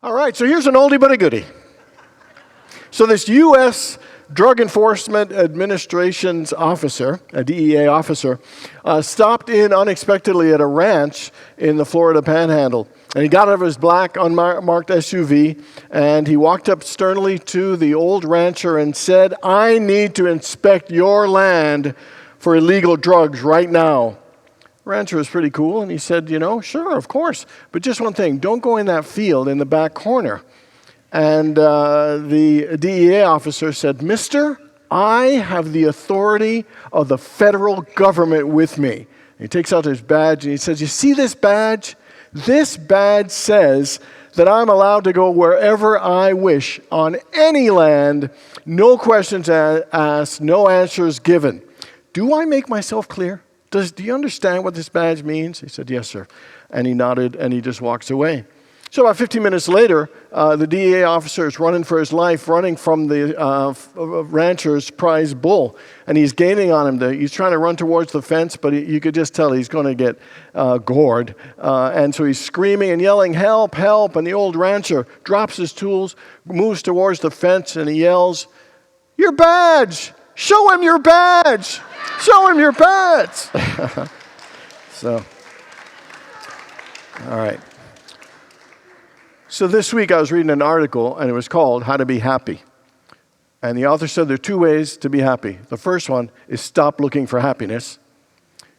All right, so here's an oldie but a goodie. So this U.S. Drug Enforcement Administration's officer, a DEA officer, stopped in unexpectedly at a ranch in the Florida Panhandle. And he got out of his black unmarked SUV, and he walked up sternly to the old rancher and said, "I need to inspect your land for illegal drugs right now." The rancher was pretty cool, and he said, "Sure, of course. But just one thing, don't go in that field in the back corner." And the DEA officer said, "Mister, I have the authority of the federal government with me." And he takes out his badge, and he says, "You see this badge? This badge says that I'm allowed to go wherever I wish on any land, no questions asked, no answers given. Do I make myself clear? Do you understand what this badge means?" He said, "Yes, sir." And he nodded, and he just walks away. So about 15 minutes later, the DEA officer is running for his life, running from the rancher's prize bull. And he's gaining on him. He's trying to run towards the fence, but you could just tell he's going to get gored. And so he's screaming and yelling, "Help, help." And the old rancher drops his tools, moves towards the fence, and he yells, "Your badge! Show him your badge! Show him your badge!" So, all right. So this week I was reading an article, and it was called How to Be Happy. And the author said there are two ways to be happy. The first one is stop looking for happiness.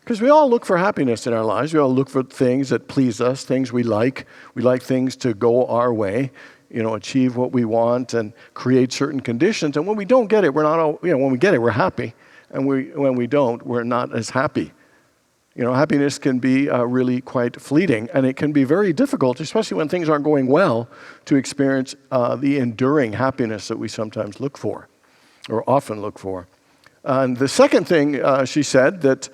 Because we all look for happiness in our lives. We all look for things that please us, things we like. We like things to go our way, achieve what we want and create certain conditions. And when we don't get it, when we get it, we're happy. And when we don't, we're not as happy. Happiness can be really quite fleeting, and it can be very difficult, especially when things aren't going well, to experience the enduring happiness that we sometimes look for, or often look for. And the second thing she said that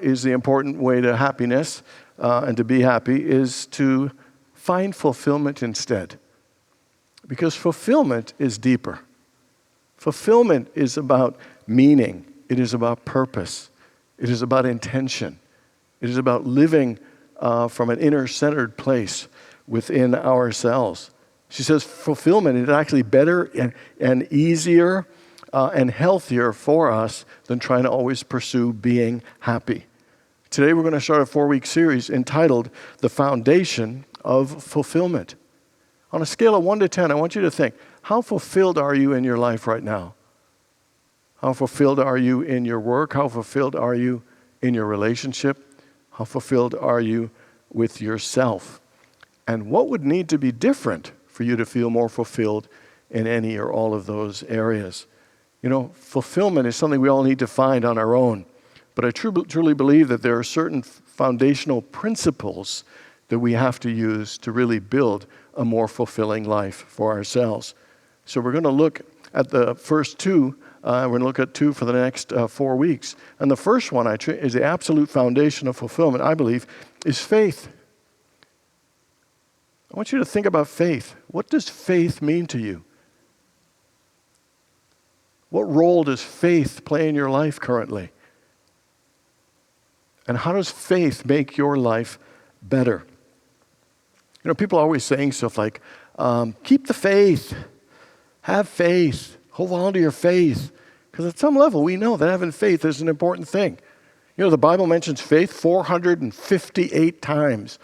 is the important way to happiness and to be happy is to find fulfillment instead. Because fulfillment is deeper. Fulfillment is about meaning. It is about purpose. It is about intention. It is about living from an inner-centered place within ourselves. She says fulfillment is actually better and easier and healthier for us than trying to always pursue being happy. Today we're going to start a 4-week series entitled The Foundation of Fulfillment. On a scale of 1 to 10, I want you to think, how fulfilled are you in your life right now? How fulfilled are you in your work? How fulfilled are you in your relationship? How fulfilled are you with yourself? And what would need to be different for you to feel more fulfilled in any or all of those areas? Fulfillment is something we all need to find on our own. But I truly believe that there are certain foundational principles that we have to use to really build a more fulfilling life for ourselves. So we're going to look at the first two. We're going to look at 2 for the next 4 weeks. And the first one is the absolute foundation of fulfillment, I believe, is faith. I want you to think about faith. What does faith mean to you? What role does faith play in your life currently? And how does faith make your life better? People are always saying stuff like, keep the faith, have faith, hold on to your faith. Because at some level, we know that having faith is an important thing. The Bible mentions faith 458 times.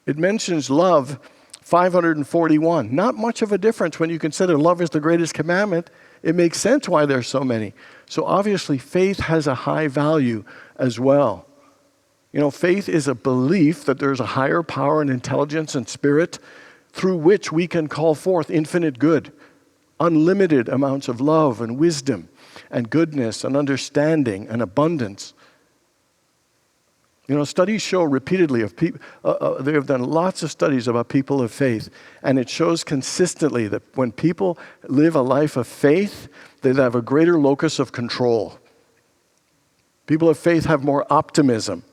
It mentions love 541. Not much of a difference when you consider love is the greatest commandment. It makes sense why there's so many. So obviously, faith has a high value as well. Faith is a belief that there's a higher power and intelligence and spirit through which we can call forth infinite good, unlimited amounts of love and wisdom and goodness and understanding and abundance. Studies show repeatedly of people, they have done lots of studies about people of faith, and it shows consistently that when people live a life of faith, they have a greater locus of control. People of faith have more optimism.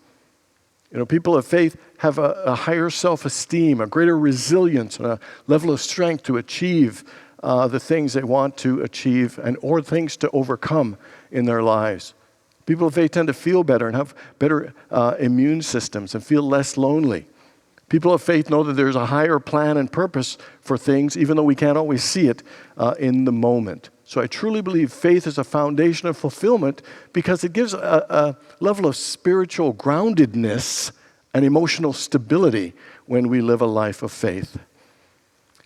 People of faith have a higher self-esteem, a greater resilience, and a level of strength to achieve the things they want to achieve or things to overcome in their lives. People of faith tend to feel better and have better immune systems and feel less lonely. People of faith know that there's a higher plan and purpose for things, even though we can't always see it in the moment. So I truly believe faith is a foundation of fulfillment because it gives a level of spiritual groundedness and emotional stability when we live a life of faith.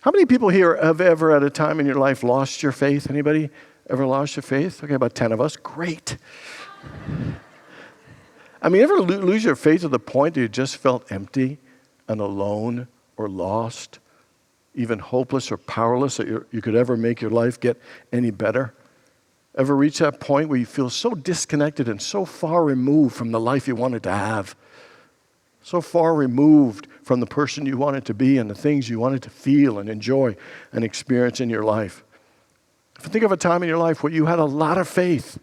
How many people here have ever at a time in your life lost your faith? Anybody ever lost your faith? Okay, about 10 of us. Great. I mean, ever lose your faith to the point that you just felt empty and alone or lost, even hopeless or powerless that you could ever make your life get any better? Ever reach that point where you feel so disconnected and so far removed from the life you wanted to have? So far removed from the person you wanted to be and the things you wanted to feel and enjoy and experience in your life. If you think of a time in your life where you had a lot of faith,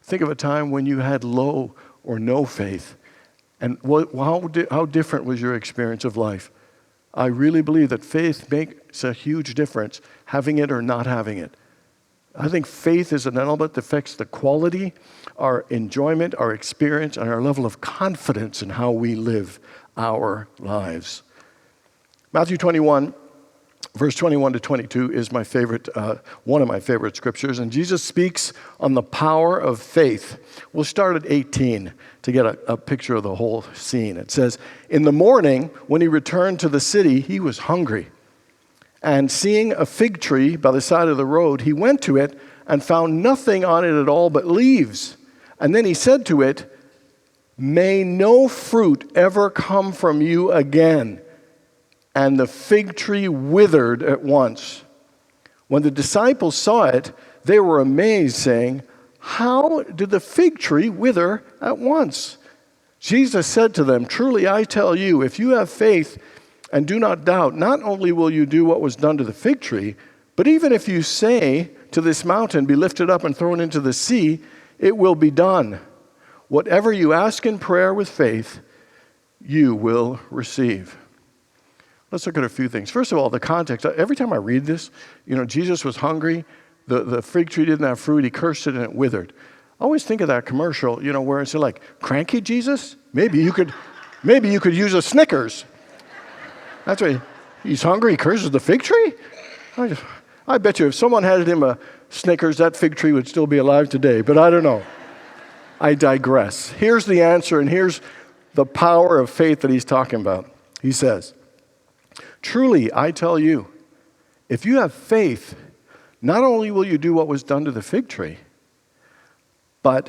think of a time when you had low or no faith. And how different was your experience of life? I really believe that faith makes a huge difference, having it or not having it. I think faith is an element that affects the quality, our enjoyment, our experience, and our level of confidence in how we live our lives. Matthew 21, verse 21 to 22 is my favorite, one of my favorite scriptures, and Jesus speaks on the power of faith. We'll start at 18 to get a picture of the whole scene. It says, "In the morning, when he returned to the city, he was hungry. And seeing a fig tree by the side of the road, he went to it and found nothing on it at all but leaves. And then he said to it, 'May no fruit ever come from you again.' And the fig tree withered at once. When the disciples saw it, they were amazed, saying, 'How did the fig tree wither at once?' Jesus said to them, 'Truly I tell you, if you have faith and do not doubt, not only will you do what was done to the fig tree, but even if you say to this mountain, be lifted up and thrown into the sea, it will be done. Whatever you ask in prayer with faith, you will receive.'" Let's look at a few things. First of all, the context. Every time I read this, Jesus was hungry. The fig tree didn't have fruit. He cursed it and it withered. I always think of that commercial, where it's like, "Cranky Jesus? Maybe you could use a Snickers." That's right. He's hungry. He curses the fig tree? I bet you if someone handed him a Snickers, that fig tree would still be alive today. But I don't know. I digress. Here's the answer, and here's the power of faith that he's talking about. He says, "Truly, I tell you, if you have faith, not only will you do what was done to the fig tree, but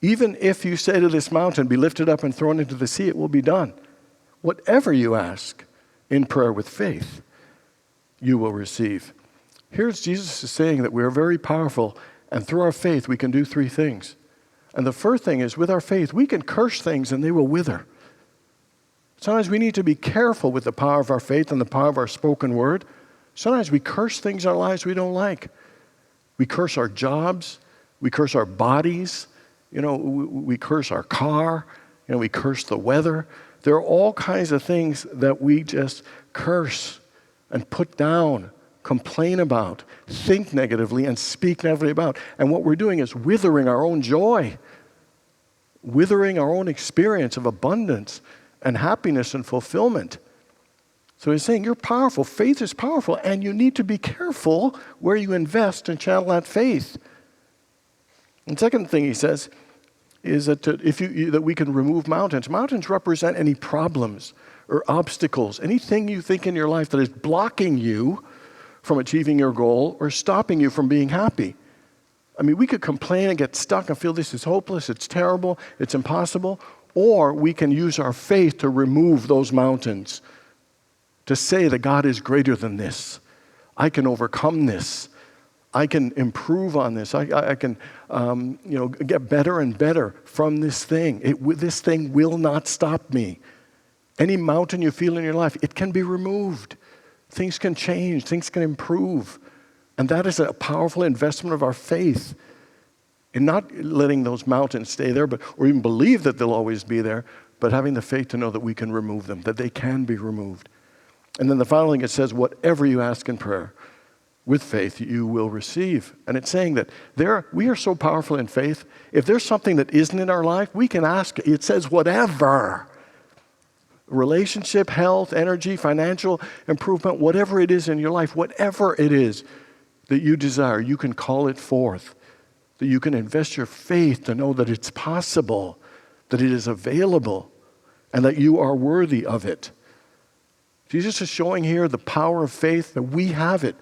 even if you say to this mountain, be lifted up and thrown into the sea, it will be done. Whatever you ask in prayer with faith, you will receive." Here's Jesus is saying that we are very powerful, and through our faith, we can do three things. And the first thing is, with our faith, we can curse things and they will wither. Sometimes we need to be careful with the power of our faith and the power of our spoken word. Sometimes we curse things in our lives we don't like. We curse our jobs. We curse our bodies. We curse our car. We curse the weather. There are all kinds of things that we just curse and put down, complain about, think negatively, and speak negatively about. And what we're doing is withering our own joy, withering our own experience of abundance and happiness and fulfillment. So he's saying you're powerful. Faith is powerful, and you need to be careful where you invest and channel that faith. And second thing he says is that that we can remove mountains. Mountains represent any problems or obstacles, anything you think in your life that is blocking you from achieving your goal or stopping you from being happy. I mean, we could complain and get stuck and feel this is hopeless, it's terrible, it's impossible, or we can use our faith to remove those mountains, to say that God is greater than this. I can overcome this. I can improve on this. I can, get better and better from this thing. This thing will not stop me. Any mountain you feel in your life, it can be removed. Things can change. Things can improve. And that is a powerful investment of our faith in not letting those mountains stay there, or even believe that they'll always be there, but having the faith to know that we can remove them, that they can be removed. And then the final thing, it says, whatever you ask in prayer, with faith, you will receive. And it's saying that we are so powerful in faith. If there's something that isn't in our life, we can ask. It says whatever. relationship, health, energy, financial improvement, whatever it is in your life, whatever it is that you desire, you can call it forth. That you can invest your faith to know that it's possible, that it is available, and that you are worthy of it. Jesus is showing here the power of faith, that we have it,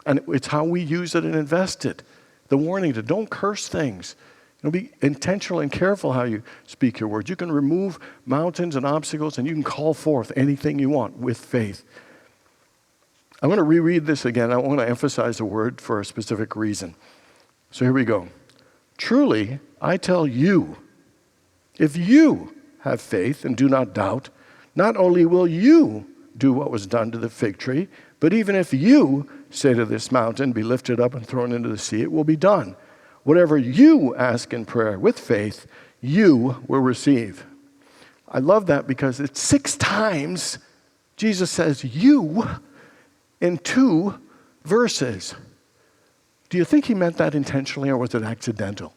and it's how we use it and invest it. The warning to don't curse things. Be intentional and careful how you speak your words. You can remove mountains and obstacles, and you can call forth anything you want with faith. I'm going to reread this again. I want to emphasize the word for a specific reason. So here we go. Truly, I tell you, if you have faith and do not doubt, not only will you do what was done to the fig tree, but even if you say to this mountain, be lifted up and thrown into the sea, it will be done. Whatever you ask in prayer with faith, you will receive. I love that because it's 6 times Jesus says you in 2 verses. Do you think he meant that intentionally, or was it accidental?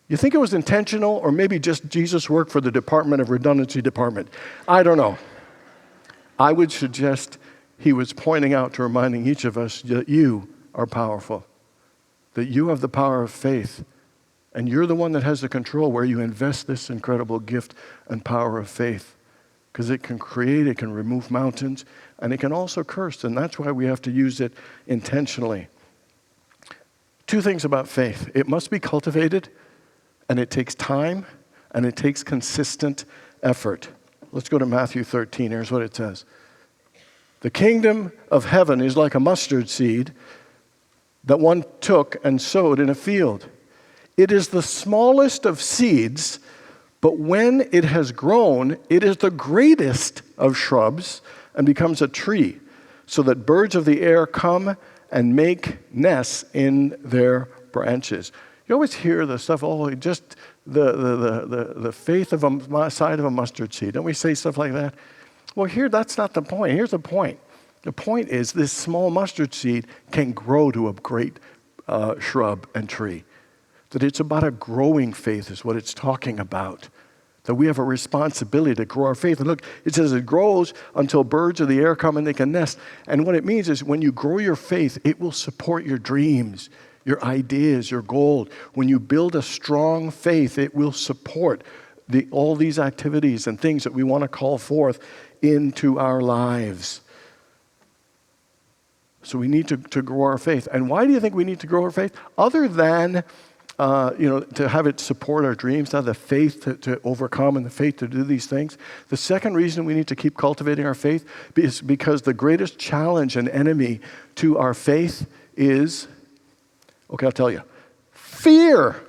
You think it was intentional, or maybe just Jesus worked for the Department of Redundancy Department? I don't know. I would suggest he was pointing out to reminding each of us that you are powerful, that you have the power of faith, and you're the one that has the control where you invest this incredible gift and power of faith, because it can create, it can remove mountains, and it can also curse, and that's why we have to use it intentionally. 2 things about faith. It must be cultivated, and it takes time, and it takes consistent effort. Let's go to Matthew 13. Here's what it says. The kingdom of heaven is like a mustard seed that one took and sowed in a field. It is the smallest of seeds, but when it has grown, it is the greatest of shrubs and becomes a tree, so that birds of the air come and make nests in their branches. You always hear the stuff, just the faith of a side of a mustard seed. Don't we say stuff like that? Well, here, that's not the point. Here's the point. The point is this small mustard seed can grow to a great shrub and tree. That it's about a growing faith is what it's talking about. That we have a responsibility to grow our faith. And look, it says it grows until birds of the air come and they can nest. And what it means is when you grow your faith, it will support your dreams, your ideas, your goal. When you build a strong faith, it will support all these activities and things that we want to call forth into our lives. So we need to grow our faith. And why do you think we need to grow our faith? Other than to have it support our dreams, to have the faith to overcome and the faith to do these things. The second reason we need to keep cultivating our faith is because the greatest challenge and enemy to our faith is, I'll tell you, fear.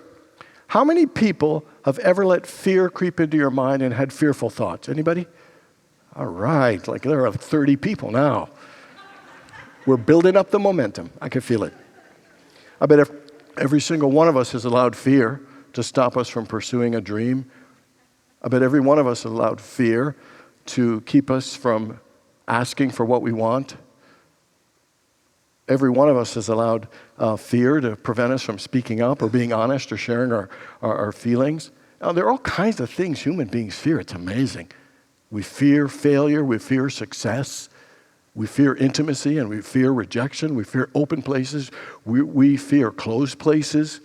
How many people have ever let fear creep into your mind and had fearful thoughts? Anybody? All right, like there are 30 people now. We're building up the momentum. I can feel it. I bet if every single one of us has allowed fear to stop us from pursuing a dream. I bet every one of us has allowed fear to keep us from asking for what we want. Every one of us has allowed fear to prevent us from speaking up or being honest or sharing our feelings. Now, there are all kinds of things human beings fear. It's amazing. We fear failure. We fear success. We fear intimacy, and we fear rejection. We fear open places. We fear closed places.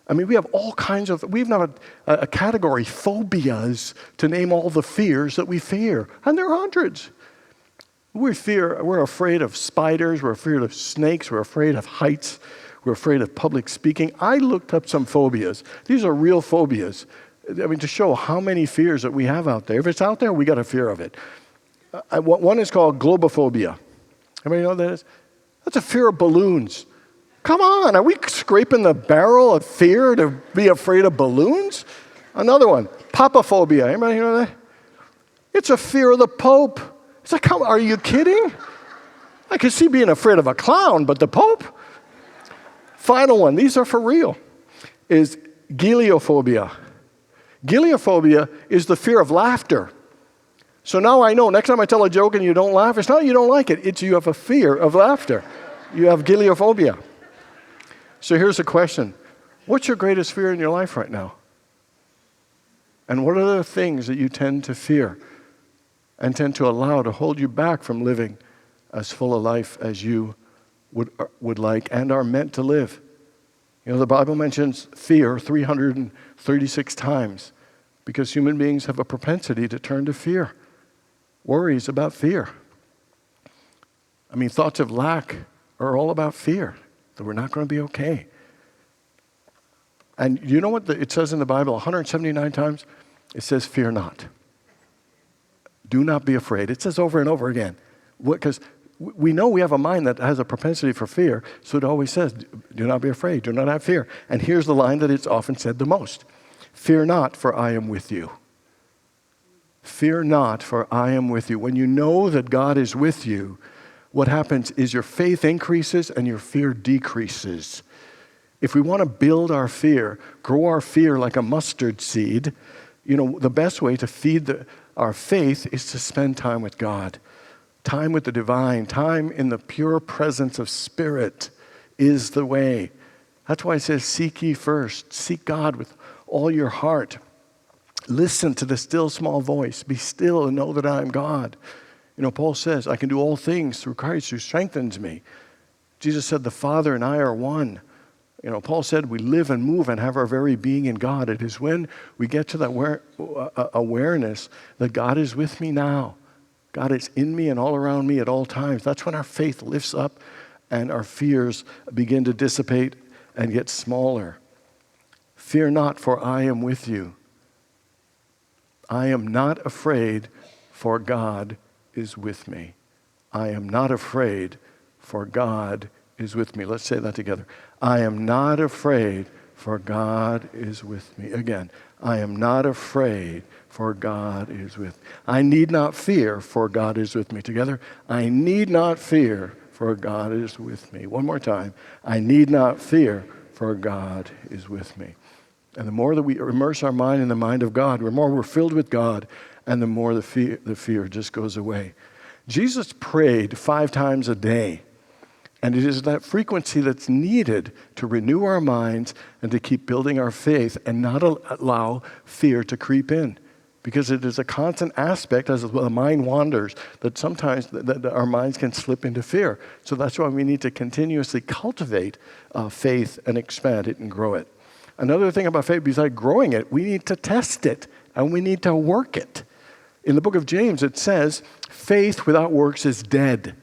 I mean, we have all kinds of, we've not a category, phobias, to name all the fears that we fear. And there are hundreds. We're afraid of spiders. We're afraid of snakes. We're afraid of heights. We're afraid of public speaking. I looked up some phobias. These are real phobias. I mean, to show how many fears that we have out there. If it's out there, we got a fear of it. One is called globophobia. Everybody know what that is? That's a fear of balloons. Come on, are we scraping the barrel of fear to be afraid of balloons? Another one, papaphobia. Anybody know that? It's a fear of the Pope. It's like, are you kidding? I could see being afraid of a clown, but the Pope? Final one, these are for real, is geliophobia. Geliophobia is the fear of laughter. So now I know, next time I tell a joke and you don't laugh, it's not you don't like it, it's you have a fear of laughter. You have geliophobia. So here's a question. What's your greatest fear in your life right now? And what are the things that you tend to fear? and tend to allow to hold you back from living as full a life as you would like and are meant to live. You know, the Bible mentions fear 336 times because human beings have a propensity to turn to fear. Worries about fear. I mean, thoughts of lack are all about fear, that we're not going to be okay. And you know what it says in the Bible 179 times? It says, fear not. Do not be afraid. It says over and over again. Because we know we have a mind that has a propensity for fear, so it always says, do not be afraid, do not have fear. And here's the line that it's often said the most. Fear not, for I am with you. Fear not, for I am with you. When you know that God is with you, what happens is your faith increases and your fear decreases. If we want to build our fear, grow our fear like a mustard seed, you know, the best way to feed our faith is to spend time with God. Time with the divine, time in the pure presence of Spirit is the way. That's why it says, seek ye first. Seek God with all your heart. Listen to the still small voice. Be still and know that I am God. You know, Paul says, I can do all things through Christ who strengthens me. Jesus said, the Father and I are one. You know, Paul said we live and move and have our very being in God. It is when we get to that awareness that God is with me now. God is in me and all around me at all times. That's when our faith lifts up and our fears begin to dissipate and get smaller. Fear not, for I am with you. I am not afraid, for God is with me. I am not afraid, for God is with me. Let's say that together. I am not afraid, for God is with me. Again, I am not afraid, for God is with me. I need not fear, for God is with me. Together, I need not fear, for God is with me. One more time. I need not fear, for God is with me. And the more that we immerse our mind in the mind of God, the more we're filled with God, and the more the fear just goes away. Jesus prayed 5 times a day. And it is that frequency that's needed to renew our minds and to keep building our faith and not allow fear to creep in. Because it is a constant aspect as the mind wanders that sometimes that our minds can slip into fear. So that's why we need to continuously cultivate faith and expand it and grow it. Another thing about faith, besides growing it, we need to test it and we need to work it. In the book of James, it says, faith without works is dead.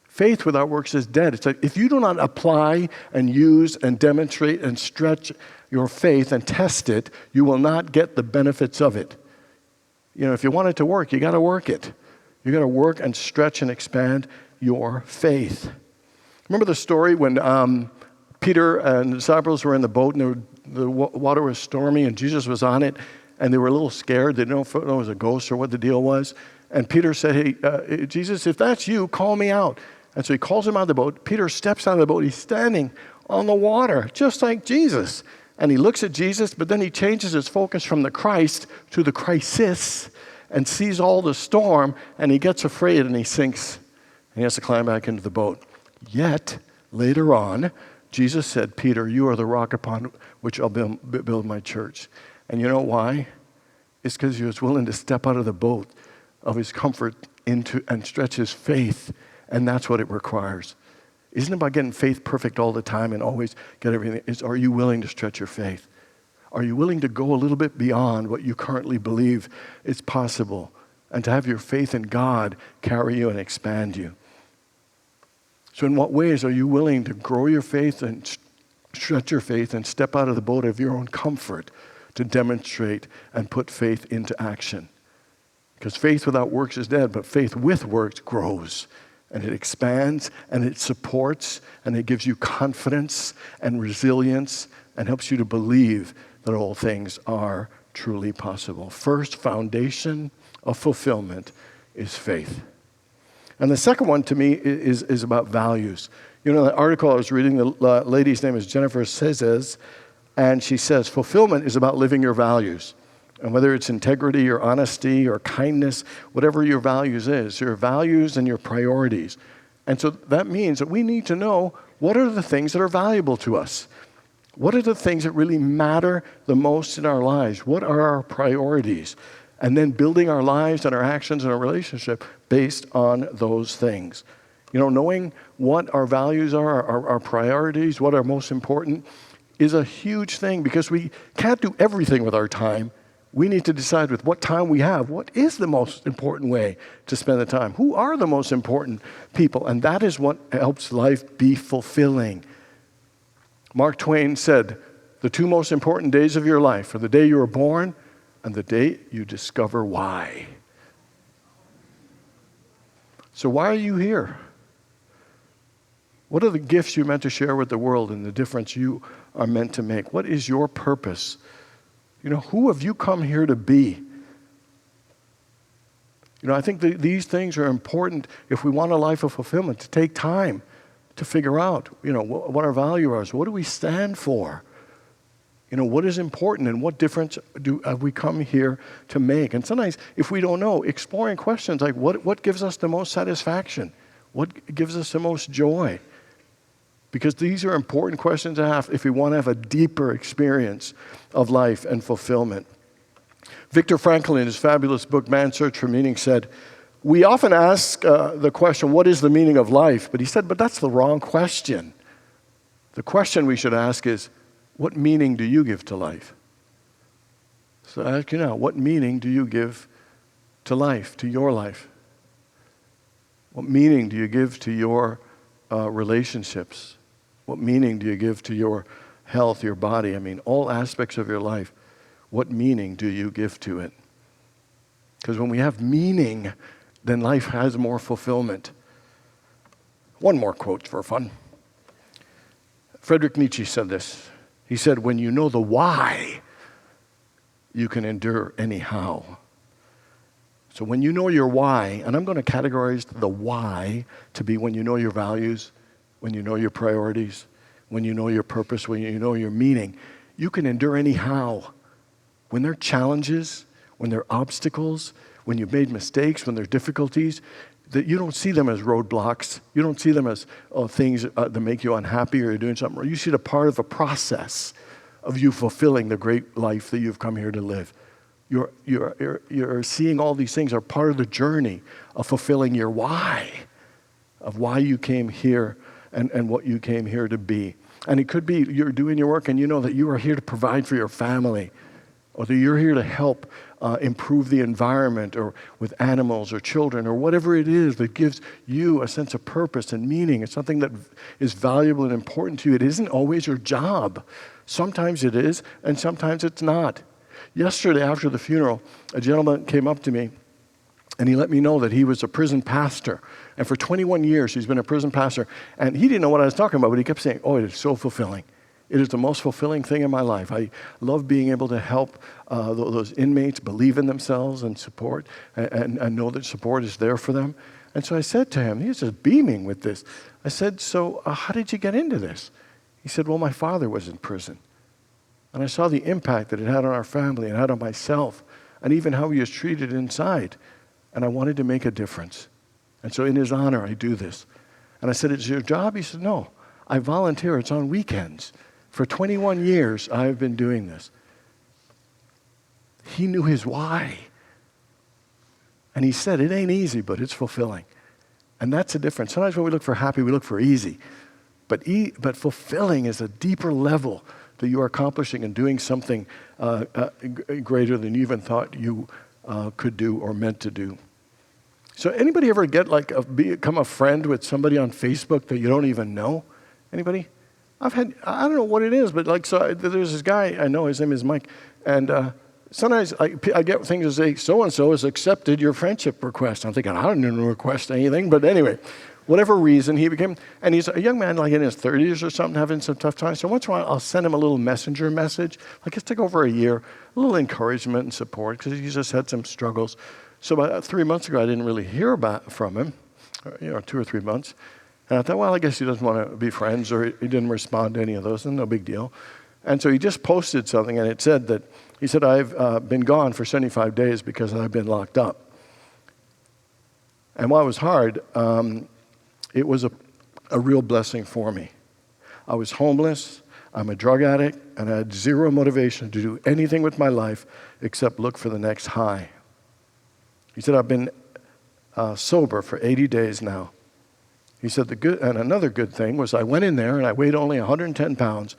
Faith without works is dead. It's like if you do not apply and use and demonstrate and stretch your faith and test it, you will not get the benefits of it. You know, if you want it to work, you got to work it. You got to work and stretch and expand your faith. Remember the story when Peter and the disciples were in the boat and the water was stormy and Jesus was on it and they were a little scared. They didn't know if it was a ghost or what the deal was. And Peter said, hey, Jesus, if that's you, call me out. And so he calls him out of the boat. Peter steps out of the boat. He's standing on the water, just like Jesus. And he looks at Jesus, but then he changes his focus from the Christ to the crisis and sees all the storm, and he gets afraid and he sinks. And he has to climb back into the boat. Yet, later on, Jesus said, Peter, you are the rock upon which I'll build my church. And you know why? It's because he was willing to step out of the boat of his comfort into and stretch his faith. And that's what it requires. It isn't about getting faith perfect all the time and always get everything. It's, are you willing to stretch your faith? Are you willing to go a little bit beyond what you currently believe is possible and to have your faith in God carry you and expand you? So in what ways are you willing to grow your faith and stretch your faith and step out of the boat of your own comfort to demonstrate and put faith into action? Because faith without works is dead, but faith with works grows. And it expands, and it supports, and it gives you confidence and resilience, and helps you to believe that all things are truly possible. First foundation of fulfillment is faith. And the second one to me is about values. You know, the article I was reading, the lady's name is Jennifer Sezes, and she says, fulfillment is about living your values. And whether it's integrity or honesty or kindness, whatever your values is, your values and your priorities. And so that means that we need to know what are the things that are valuable to us. What are the things that really matter the most in our lives? What are our priorities? And then building our lives and our actions and our relationship based on those things. Knowing what our values are, our priorities, what are most important, is a huge thing because we can't do everything with our time. We need to decide with what time we have, what is the most important way to spend the time? Who are the most important people? And that is what helps life be fulfilling. Mark Twain said, the two most important days of your life are the day you were born and the day you discover why. So why are you here? What are the gifts you're meant to share with the world and the difference you are meant to make? What is your purpose? Who have you come here to be? I think these things are important if we want a life of fulfillment, to take time to figure out, what our value is. What do we stand for? What is important and what difference have we come here to make? And sometimes, if we don't know, exploring questions like what gives us the most satisfaction? What gives us the most joy? Because these are important questions to have if we want to have a deeper experience of life and fulfillment. Viktor Frankl, in his fabulous book, Man's Search for Meaning, said, we often ask the question, what is the meaning of life? But he said, but that's the wrong question. The question we should ask is, what meaning do you give to life? So I ask you now, what meaning do you give to life, to your life? What meaning do you give to your relationships? What meaning do you give to your health, your body? All aspects of your life. What meaning do you give to it? Because when we have meaning, then life has more fulfillment. One more quote for fun. Friedrich Nietzsche said this. He said, when you know the why, you can endure anyhow. So when you know your why, and I'm going to categorize the why to be when you know your values, when you know your priorities, when you know your purpose, when you know your meaning, you can endure anyhow. When there are challenges, when there are obstacles, when you've made mistakes, when there are difficulties, that you don't see them as roadblocks. You don't see them as things that make you unhappy or you're doing something wrong. You see it a part of a process of you fulfilling the great life that you've come here to live. You're seeing all these things are part of the journey of fulfilling your why, of why you came here and what you came here to be. And it could be you're doing your work and you know that you are here to provide for your family, or that you're here to help improve the environment, or with animals or children, or whatever it is that gives you a sense of purpose and meaning. It's something that is valuable and important to you. It isn't always your job. Sometimes it is, and sometimes it's not. Yesterday, after the funeral, a gentleman came up to me, and he let me know that he was a prison pastor. And for 21 years, he's been a prison pastor. And he didn't know what I was talking about, but he kept saying, oh, it is so fulfilling. It is the most fulfilling thing in my life. I love being able to help those inmates believe in themselves and support, and know that support is there for them. And so I said to him, he was just beaming with this. I said, so how did you get into this? He said, well, my father was in prison. And I saw the impact that it had on our family and had on myself, and even how he was treated inside. And I wanted to make a difference. And so in his honor, I do this. And I said, it's your job? He said, no, I volunteer. It's on weekends. For 21 years, I've been doing this. He knew his why. And he said, it ain't easy, but it's fulfilling. And that's the difference. Sometimes when we look for happy, we look for easy. But fulfilling is a deeper level that you are accomplishing and doing something greater than you even thought you could do or meant to do. So anybody ever become a friend with somebody on Facebook that you don't even know? Anybody? I don't know what it is, but there's this guy I know, his name is Mike, and sometimes I get things that say, so-and-so has accepted your friendship request. I'm thinking, I didn't request anything, but anyway, whatever reason, and he's a young man in his 30s or something, having some tough times. So once in a while, I'll send him a little messenger message, it's took over a year, a little encouragement and support, because he just had some struggles. So about 3 months ago, I didn't really hear from him, 2 or 3 months. And I thought, well, I guess he doesn't want to be friends, or he didn't respond to any of those, and no big deal. And so he just posted something, and it said he said, I've been gone for 75 days because I've been locked up. And while it was hard, it was a real blessing for me. I was homeless, I'm a drug addict, and I had zero motivation to do anything with my life except look for the next high. He said, I've been sober for 80 days now. He said, and another good thing was I went in there and I weighed only 110 pounds,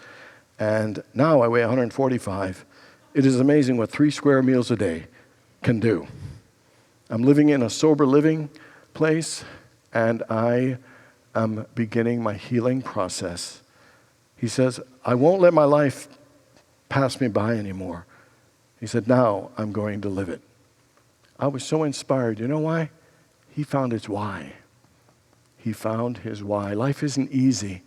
and now I weigh 145. It is amazing what 3 square meals a day can do. I'm living in a sober living place, and I am beginning my healing process. He says, I won't let my life pass me by anymore. He said, now I'm going to live it. I was so inspired. You know why? He found his why. He found his why. Life isn't easy,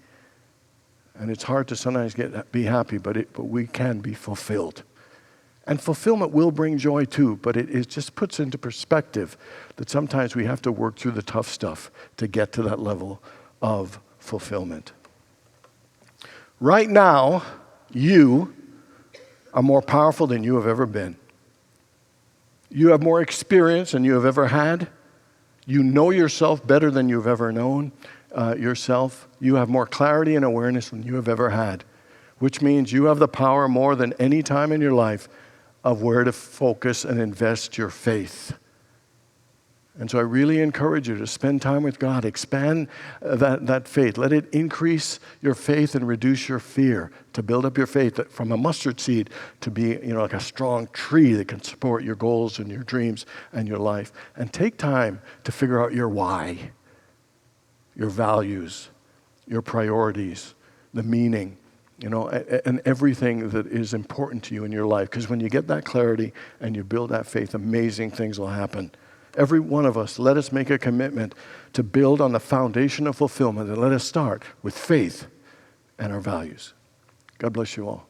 and it's hard to sometimes be happy, but we can be fulfilled. And fulfillment will bring joy too, but it just puts into perspective that sometimes we have to work through the tough stuff to get to that level of fulfillment. Right now, you are more powerful than you have ever been. You have more experience than you have ever had. You know yourself better than you've ever known yourself. You have more clarity and awareness than you have ever had, which means you have the power more than any time in your life of where to focus and invest your faith. And so I really encourage you to spend time with God. Expand that faith. Let it increase your faith and reduce your fear, to build up your faith from a mustard seed to be, like a strong tree that can support your goals and your dreams and your life. And take time to figure out your why, your values, your priorities, the meaning, and everything that is important to you in your life. Because when you get that clarity and you build that faith, amazing things will happen. Every one of us, let us make a commitment to build on the foundation of fulfillment, and let us start with faith and our values. God bless you all.